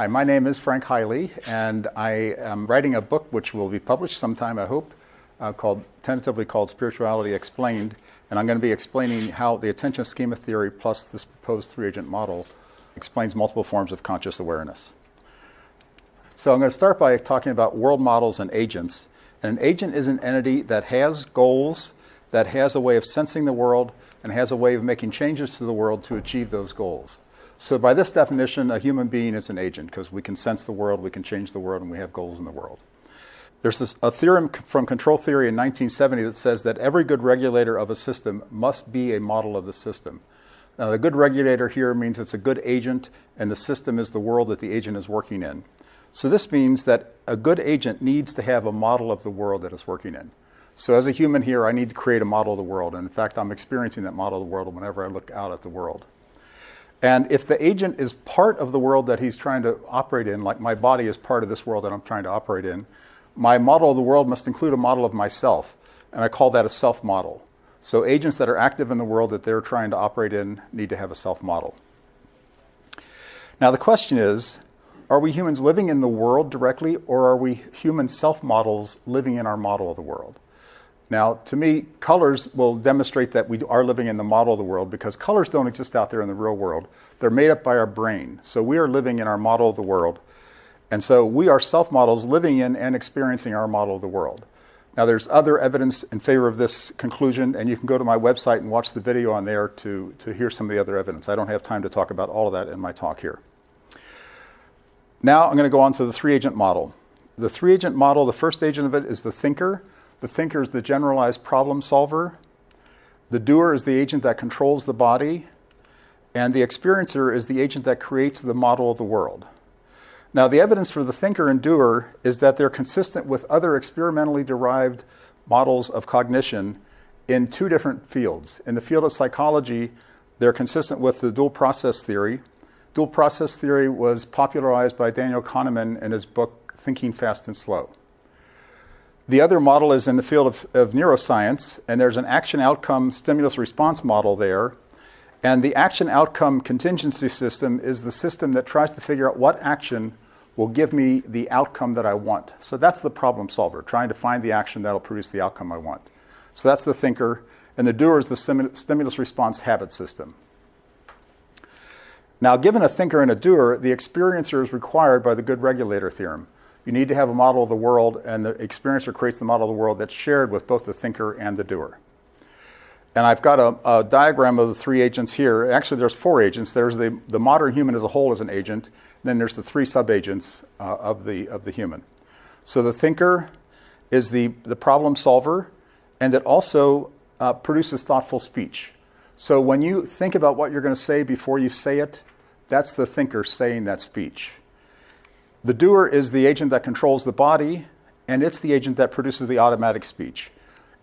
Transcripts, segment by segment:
Hi, my name is Frank Heile, and I am writing a book which will be published sometime, I hope, tentatively called Spirituality Explained. And I'm going to be explaining how the attention schema theory plus this proposed three-agent model explains multiple forms of conscious awareness. So I'm going to start by talking about world models and agents. And an agent is an entity that has goals, that has a way of sensing the world, and has a way of making changes to the world to achieve those goals. So by this definition, a human being is an agent because we can sense the world, we can change the world, and we have goals in the world. There's a theorem from control theory in 1970 that says that every good regulator of a system must be a model of the system. Now, the good regulator here means it's a good agent, and the system is the world that the agent is working in. So this means that a good agent needs to have a model of the world that it's working in. So as a human here, I need to create a model of the world. And in fact, I'm experiencing that model of the world whenever I look out at the world. And if the agent is part of the world that he's trying to operate in, like my body is part of this world that I'm trying to operate in, my model of the world must include a model of myself. And I call that a self-model. So agents that are active in the world that they're trying to operate in need to have a self-model. Now the question is, are we humans living in the world directly, or are we human self-models living in our model of the world? Now, to me, colors will demonstrate that we are living in the model of the world because colors don't exist out there in the real world. They're made up by our brain. So we are living in our model of the world. And so we are self-models living in and experiencing our model of the world. Now, there's other evidence in favor of this conclusion, and you can go to my website and watch the video on there to hear some of the other evidence. I don't have time to talk about all of that in my talk here. Now I'm going to go on to the three-agent model. The three-agent model, the first agent of it is the thinker. The thinker is the generalized problem solver. The doer is the agent that controls the body. And the experiencer is the agent that creates the model of the world. Now, the evidence for the thinker and doer is that they're consistent with other experimentally derived models of cognition in two different fields. In the field of psychology, they're consistent with the dual process theory. Dual process theory was popularized by Daniel Kahneman in his book, Thinking Fast and Slow. The other model is in the field of neuroscience, and there's an action-outcome stimulus-response model there. And the action-outcome contingency system is the system that tries to figure out what action will give me the outcome that I want. So that's the problem solver, trying to find the action that will produce the outcome I want. So that's the thinker, and the doer is the stimulus-response habit system. Now, given a thinker and a doer, the experiencer is required by the good regulator theorem. You need to have a model of the world, and the experiencer creates the model of the world that's shared with both the thinker and the doer. And I've got a diagram of the three agents here. Actually, there's four agents. There's the modern human as a whole as an agent. And then there's the three sub-agents of the human. So the thinker is the problem solver, and it also produces thoughtful speech. So when you think about what you're going to say before you say it, that's the thinker saying that speech. The doer is the agent that controls the body, and it's the agent that produces the automatic speech.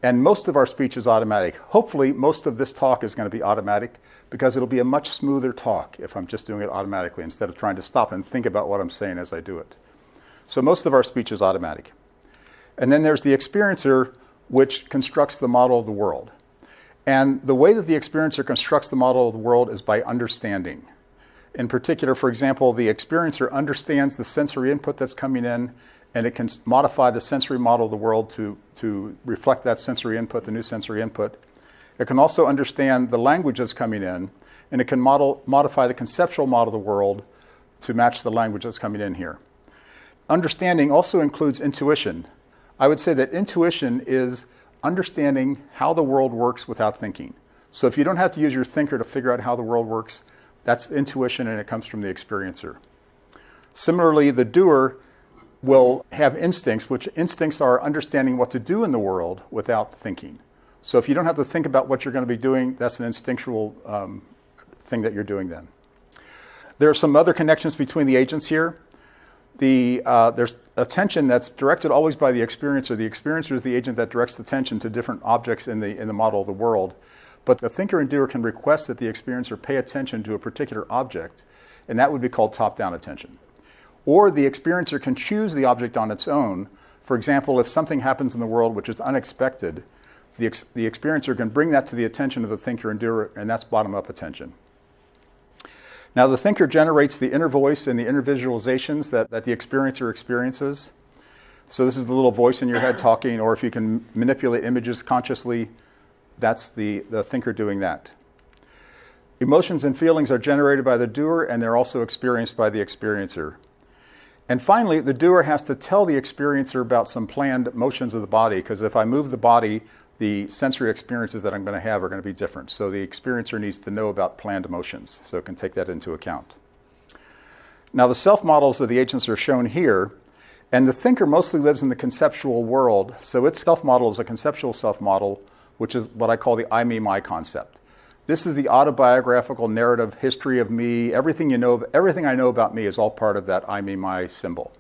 And most of our speech is automatic. Hopefully, most of this talk is going to be automatic because it'll be a much smoother talk if I'm just doing it automatically instead of trying to stop and think about what I'm saying as I do it. So most of our speech is automatic. And then there's the experiencer, which constructs the model of the world. And the way that the experiencer constructs the model of the world is by understanding. In particular, for example, the experiencer understands the sensory input that's coming in, and it can modify the sensory model of the world to reflect that sensory input, the new sensory input. It can also understand the language that's coming in, and it can modify the conceptual model of the world to match the language that's coming in here. Understanding also includes intuition. I would say that intuition is understanding how the world works without thinking. So if you don't have to use your thinker to figure out how the world works, that's intuition, and it comes from the experiencer. Similarly, the doer will have instincts, which instincts are understanding what to do in the world without thinking. So if you don't have to think about what you're going to be doing, that's an instinctual thing that you're doing then. There are some other connections between the agents here. There's attention that's directed always by the experiencer. The experiencer is the agent that directs attention to different objects in the model of the world. But the thinker and doer can request that the experiencer pay attention to a particular object, and that would be called top-down attention. Or the experiencer can choose the object on its own. For example, if something happens in the world which is unexpected, the experiencer can bring that to the attention of the thinker and doer, and that's bottom-up attention. Now, the thinker generates the inner voice and the inner visualizations that the experiencer experiences. So this is the little voice in your head talking, or if you can manipulate images consciously, that's the thinker doing that. Emotions and feelings are generated by the doer, and they're also experienced by the experiencer. And finally, the doer has to tell the experiencer about some planned motions of the body, because if I move the body, the sensory experiences that I'm going to have are going to be different. So the experiencer needs to know about planned motions, so it can take that into account. Now, the self-models of the agents are shown here, and the thinker mostly lives in the conceptual world. So its self-model is a conceptual self-model, which is what I call the I, me, my concept. This is the autobiographical narrative history of me. Everything I know about me is all part of that I, me, my symbol.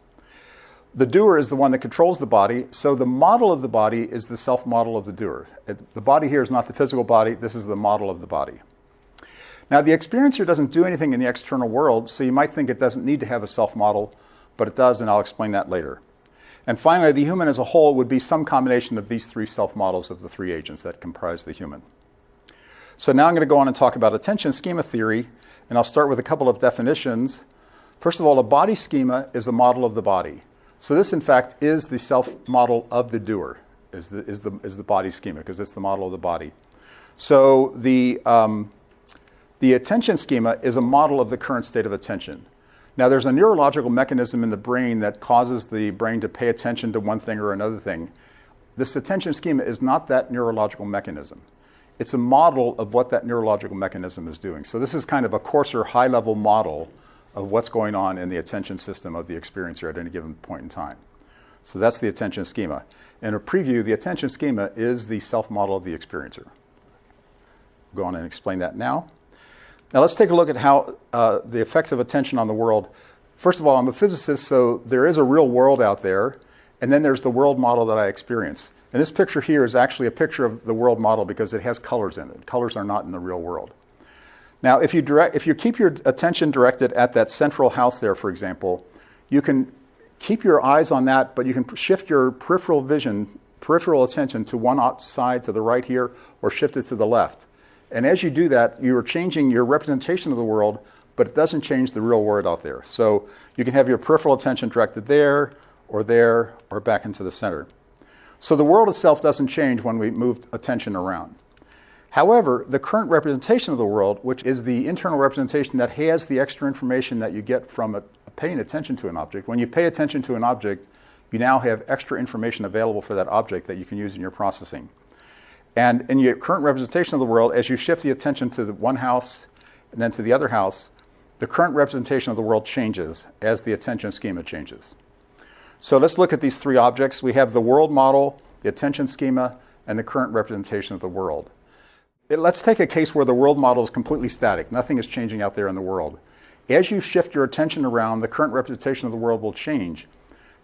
The doer is the one that controls the body, so the model of the body is the self-model of the doer. The body here is not the physical body, this is the model of the body. Now, the experiencer doesn't do anything in the external world, so you might think it doesn't need to have a self-model, but it does, and I'll explain that later. And finally, the human as a whole would be some combination of these three self-models of the three agents that comprise the human. So now I'm going to go on and talk about attention schema theory, and I'll start with a couple of definitions. First of all, a body schema is a model of the body. So this, in fact, is the self-model of the doer, is the body schema, because it's the model of the body. So the attention schema is a model of the current state of attention. Now, there's a neurological mechanism in the brain that causes the brain to pay attention to one thing or another thing. This attention schema is not that neurological mechanism. It's a model of what that neurological mechanism is doing. So this is kind of a coarser, high-level model of what's going on in the attention system of the experiencer at any given point in time. So that's the attention schema. In a preview, the attention schema is the self-model of the experiencer. Go on and explain that now. Now let's take a look at how the effects of attention on the world. First of all, I'm a physicist, so there is a real world out there, and then there's the world model that I experience. And this picture here is actually a picture of the world model because it has colors in it. Colors are not in the real world. Now, if you keep your attention directed at that central house there, for example, you can keep your eyes on that, but you can shift your peripheral attention to one side, to the right here, or shift it to the left. And as you do that, you are changing your representation of the world, but it doesn't change the real world out there. So you can have your peripheral attention directed there, or back into the center. So the world itself doesn't change when we move attention around. However, the current representation of the world, which is the internal representation that has the extra information that you get from paying attention to an object, when you pay attention to an object, you now have extra information available for that object that you can use in your processing. And in your current representation of the world, as you shift the attention to the one house and then to the other house, the current representation of the world changes as the attention schema changes. So let's look at these three objects. We have the world model, the attention schema, and the current representation of the world. Let's take a case where the world model is completely static. Nothing is changing out there in the world. As you shift your attention around, the current representation of the world will change.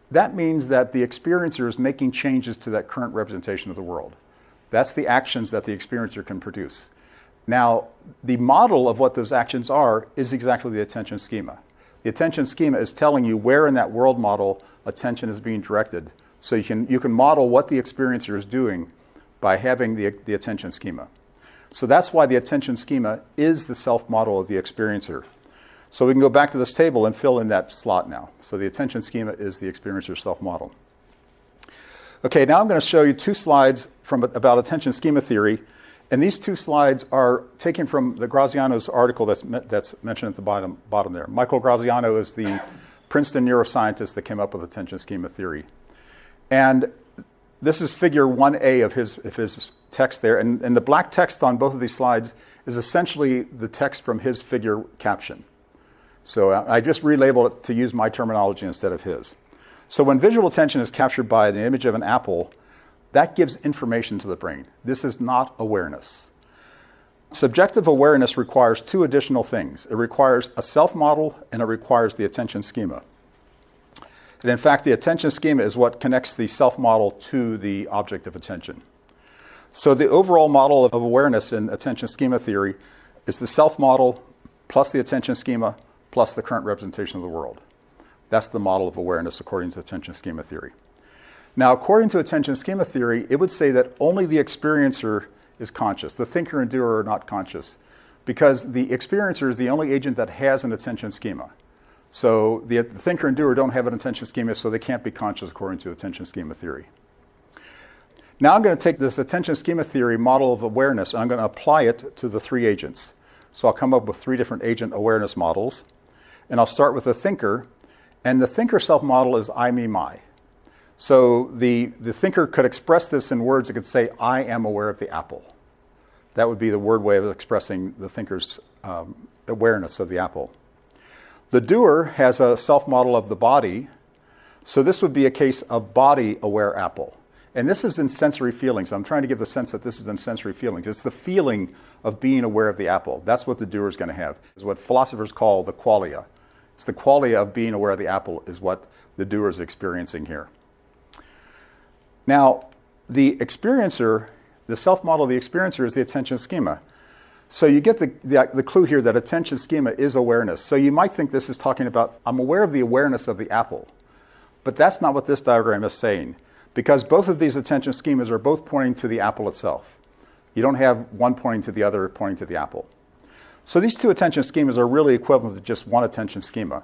That means that the experiencer is making changes to that current representation of the world. That's the actions that the experiencer can produce. Now, the model of what those actions are is exactly the attention schema. The attention schema is telling you where in that world model attention is being directed. So you can model what the experiencer is doing by having the attention schema. So that's why the attention schema is the self-model of the experiencer. So we can go back to this table and fill in that slot now. So the attention schema is the experiencer's self-model. Okay, now I'm going to show you two slides about attention schema theory. And these two slides are taken from the Graziano's article that's mentioned at the bottom there. Michael Graziano is the Princeton neuroscientist that came up with attention schema theory. And this is figure 1A of his text there. And the black text on both of these slides is essentially the text from his figure caption. So I just relabeled it to use my terminology instead of his. So when visual attention is captured by the image of an apple, that gives information to the brain. This is not awareness. Subjective awareness requires two additional things. It requires a self-model and it requires the attention schema. And in fact, the attention schema is what connects the self-model to the object of attention. So the overall model of awareness in attention schema theory is the self-model plus the attention schema plus the current representation of the world. That's the model of awareness according to attention schema theory. Now, according to attention schema theory, it would say that only the experiencer is conscious. The thinker and doer are not conscious. because the experiencer is the only agent that has an attention schema. So the thinker and doer don't have an attention schema, so they can't be conscious according to attention schema theory. Now I'm going to take this attention schema theory model of awareness, and I'm going to apply it to the three agents. So I'll come up with three different agent awareness models. And I'll start with the thinker. And the thinker self-model is I, me, my. So the thinker could express this in words. It could say, I am aware of the apple. That would be the word way of expressing the thinker's awareness of the apple. The doer has a self-model of the body. So this would be a case of body-aware apple. And this is in sensory feelings. I'm trying to give the sense that this is in sensory feelings. It's the feeling of being aware of the apple. That's what the doer is going to have. It's what philosophers call the qualia. It's the qualia of being aware of the apple is what the doer is experiencing here. Now, the experiencer, the self-model of the experiencer is the attention schema. So you get the clue here that attention schema is awareness. So you might think this is talking about, I'm aware of the awareness of the apple. But that's not what this diagram is saying, because both of these attention schemas are both pointing to the apple itself. You don't have one pointing to the other pointing to the apple. So these two attention schemas are really equivalent to just one attention schema.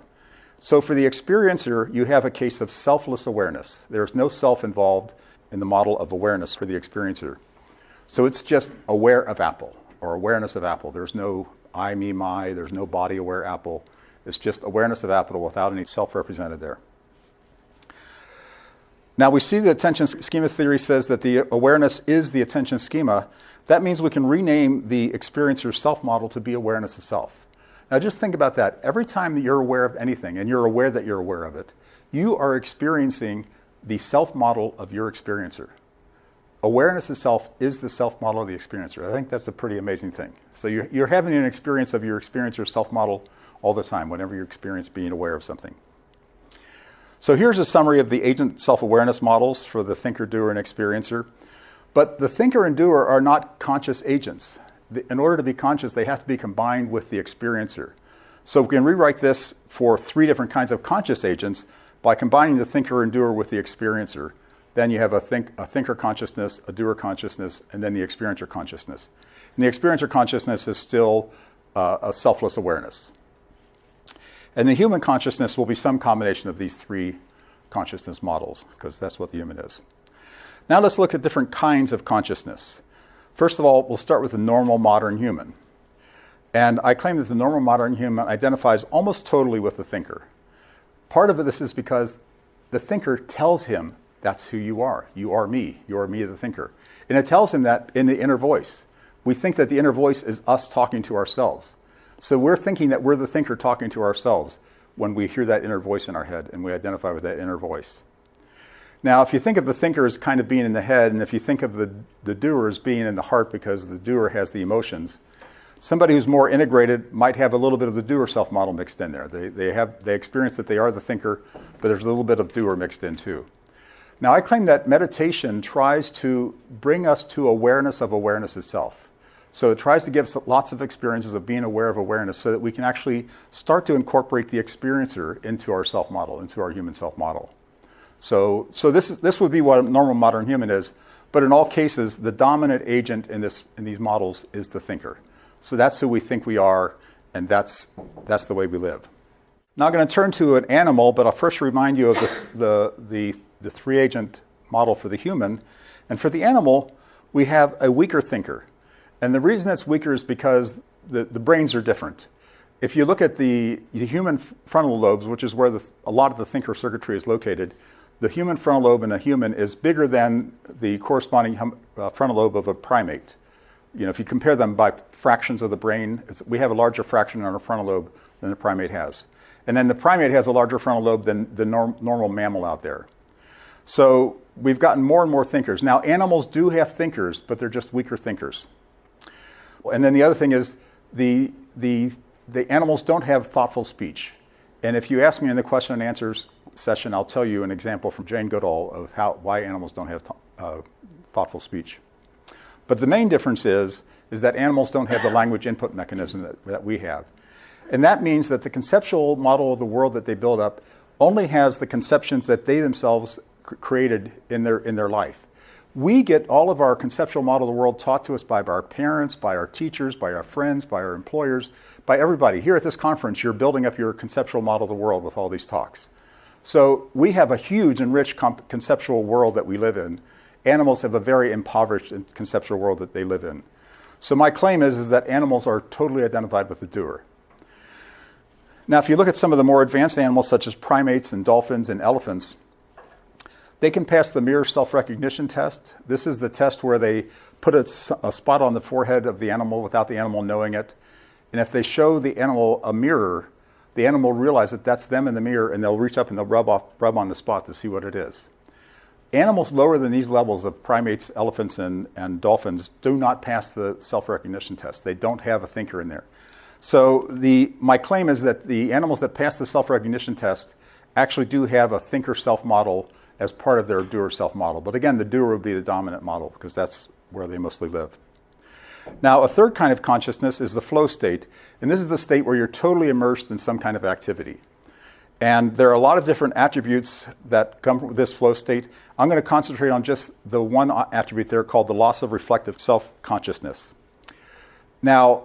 So for the experiencer, you have a case of selfless awareness. There's no self involved in the model of awareness for the experiencer. So it's just aware of apple, or awareness of apple. There's no I, me, my. There's no body-aware apple. It's just awareness of apple without any self represented there. Now we see the attention schema theory says that the awareness is the attention schema. That means we can rename the experiencer's self-model to be awareness of self. Now just think about that. Every time that you're aware of anything, and you're aware that you're aware of it, you are experiencing the self-model of your experiencer. Awareness of self is the self-model of the experiencer. I think that's a pretty amazing thing. So you're having an experience of your experiencer's self-model all the time, whenever you experience being aware of something. So here's a summary of the agent self-awareness models for the thinker, doer, and experiencer. But the thinker and doer are not conscious agents. In order to be conscious, they have to be combined with the experiencer. So we can rewrite this for three different kinds of conscious agents by combining the thinker and doer with the experiencer. Then you have a thinker consciousness, a doer consciousness, and then the experiencer consciousness. And the experiencer consciousness is still a selfless awareness. And the human consciousness will be some combination of these three consciousness models, because that's what the human is. Now let's look at different kinds of consciousness. First of all, we'll start with the normal modern human. And I claim that the normal modern human identifies almost totally with the thinker. Part of this is because the thinker tells him that's who you are. You are me. You are me, the thinker. And it tells him that in the inner voice. We think that the inner voice is us talking to ourselves. So we're thinking that we're the thinker talking to ourselves when we hear that inner voice in our head and we identify with that inner voice. Now, if you think of the thinker as kind of being in the head, and if you think of the doer as being in the heart because the doer has the emotions, somebody who's more integrated might have a little bit of the doer self-model mixed in there. They experience that they are the thinker, but there's a little bit of doer mixed in too. Now, I claim that meditation tries to bring us to awareness of awareness itself. So it tries to give us lots of experiences of being aware of awareness so that we can actually start to incorporate the experiencer into our self-model, into our human self-model. So this would be what a normal modern human is, but in all cases, the dominant agent in these models is the thinker. So that's who we think we are, and that's the way we live. Now I'm going to turn to an animal, but I'll first remind you of the three-agent model for the human. And for the animal, we have a weaker thinker. And the reason it's weaker is because the brains are different. If you look at the human frontal lobes, which is where a lot of the thinker circuitry is located, the human frontal lobe in a human is bigger than the corresponding frontal lobe of a primate. You know, if you compare them by fractions of the brain, we have a larger fraction on our frontal lobe than the primate has. And then the primate has a larger frontal lobe than the normal mammal out there. So we've gotten more and more thinkers. Now, animals do have thinkers, but they're just weaker thinkers. And then the other thing is the animals don't have thoughtful speech. And if you ask me in the question and answers session, I'll tell you an example from Jane Goodall of why animals don't have thoughtful speech. But the main difference is that animals don't have the language input mechanism that we have. And that means that the conceptual model of the world that they build up only has the conceptions that they themselves created in their life. We get all of our conceptual model of the world taught to us by our parents, by our teachers, by our friends, by our employers, by everybody. Here at this conference, you're building up your conceptual model of the world with all these talks. So we have a huge and rich conceptual world that we live in. Animals have a very impoverished conceptual world that they live in. So my claim is that animals are totally identified with the doer. Now, if you look at some of the more advanced animals, such as primates and dolphins and elephants, they can pass the mirror self-recognition test. This is the test where they put a spot on the forehead of the animal without the animal knowing it. And if they show the animal a mirror, the animal will realize that that's them in the mirror, and they'll reach up and they'll rub on the spot to see what it is. Animals lower than these levels of primates, elephants, and dolphins do not pass the self-recognition test. They don't have a thinker in there. So my claim is that the animals that pass the self-recognition test actually do have a thinker self-model as part of their doer self-model. But again, the doer would be the dominant model because that's where they mostly live. Now, a third kind of consciousness is the flow state. And this is the state where you're totally immersed in some kind of activity. And there are a lot of different attributes that come from this flow state. I'm going to concentrate on just the one attribute there called the loss of reflective self-consciousness. Now,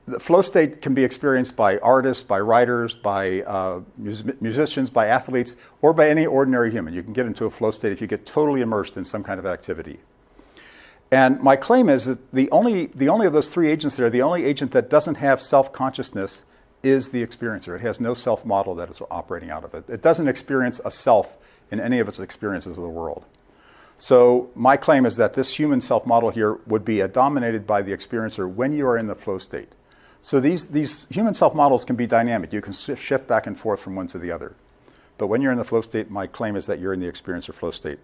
the flow state can be experienced by artists, by writers, by musicians, by athletes, or by any ordinary human. You can get into a flow state if you get totally immersed in some kind of activity. And my claim is that the only of those three agents there, the only agent that doesn't have self-consciousness is the experiencer. It has no self-model that is operating out of it. It doesn't experience a self in any of its experiences of the world. So my claim is that this human self-model here would be dominated by the experiencer when you are in the flow state. So these human self-models can be dynamic. You can shift back and forth from one to the other. But when you're in the flow state, my claim is that you're in the experiencer flow state.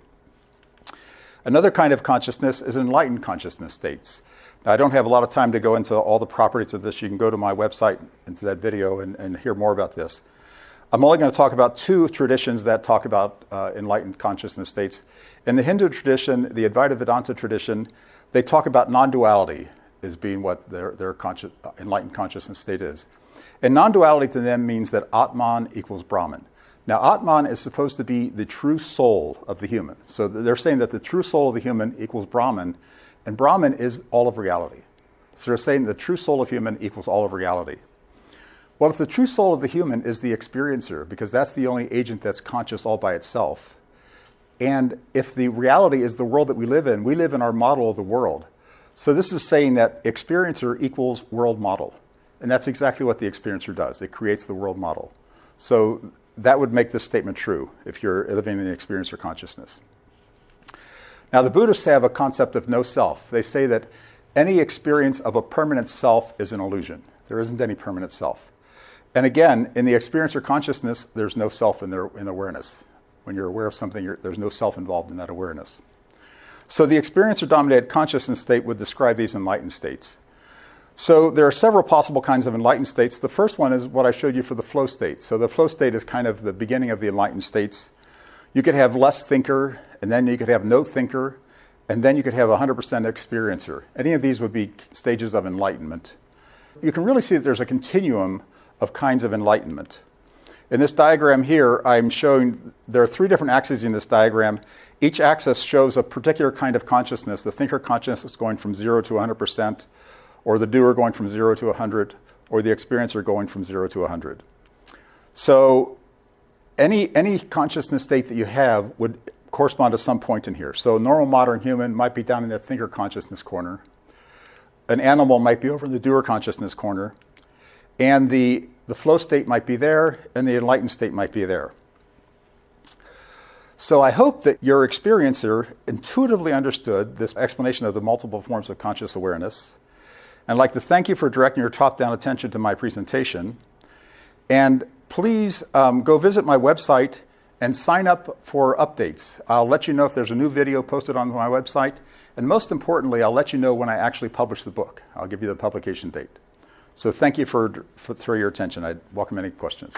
Another kind of consciousness is enlightened consciousness states. Now, I don't have a lot of time to go into all the properties of this. You can go to my website, into that video, and hear more about this. I'm only going to talk about two traditions that talk about enlightened consciousness states. In the Hindu tradition, the Advaita Vedanta tradition, they talk about non-duality as being what their enlightened consciousness state is. And non-duality to them means that Atman equals Brahman. Now, Atman is supposed to be the true soul of the human. So they're saying that the true soul of the human equals Brahman, and Brahman is all of reality. So they're saying the true soul of human equals all of reality. Well, if the true soul of the human is the experiencer, because that's the only agent that's conscious all by itself, and if the reality is the world that we live in our model of the world. So this is saying that experiencer equals world model. And that's exactly what the experiencer does. It creates the world model. So that would make this statement true if you're living in the experiencer consciousness. Now, the Buddhists have a concept of no self. They say that any experience of a permanent self is an illusion. There isn't any permanent self. And again, in the experiencer consciousness, there's no self in awareness. When you're aware of something, there's no self involved in that awareness. So the experiencer-dominated consciousness state would describe these enlightened states. So there are several possible kinds of enlightened states. The first one is what I showed you for the flow state. So the flow state is kind of the beginning of the enlightened states. You could have less thinker, and then you could have no thinker, and then you could have 100% experiencer. Any of these would be stages of enlightenment. You can really see that there's a continuum of kinds of enlightenment. In this diagram here, I'm showing there are three different axes in this diagram. Each axis shows a particular kind of consciousness. The thinker consciousness is going from 0 to 100%, or the doer going from 0 to 100, or the experiencer going from 0 to 100. So any consciousness state that you have would correspond to some point in here. So a normal modern human might be down in that thinker consciousness corner. An animal might be over in the doer consciousness corner. And the flow state might be there, and the enlightened state might be there. So I hope that your experiencer intuitively understood this explanation of the multiple forms of conscious awareness. And I'd like to thank you for directing your top-down attention to my presentation. And please go visit my website and sign up for updates. I'll let you know if there's a new video posted on my website. And most importantly, I'll let you know when I actually publish the book. I'll give you the publication date. So thank you for your attention. I'd welcome any questions.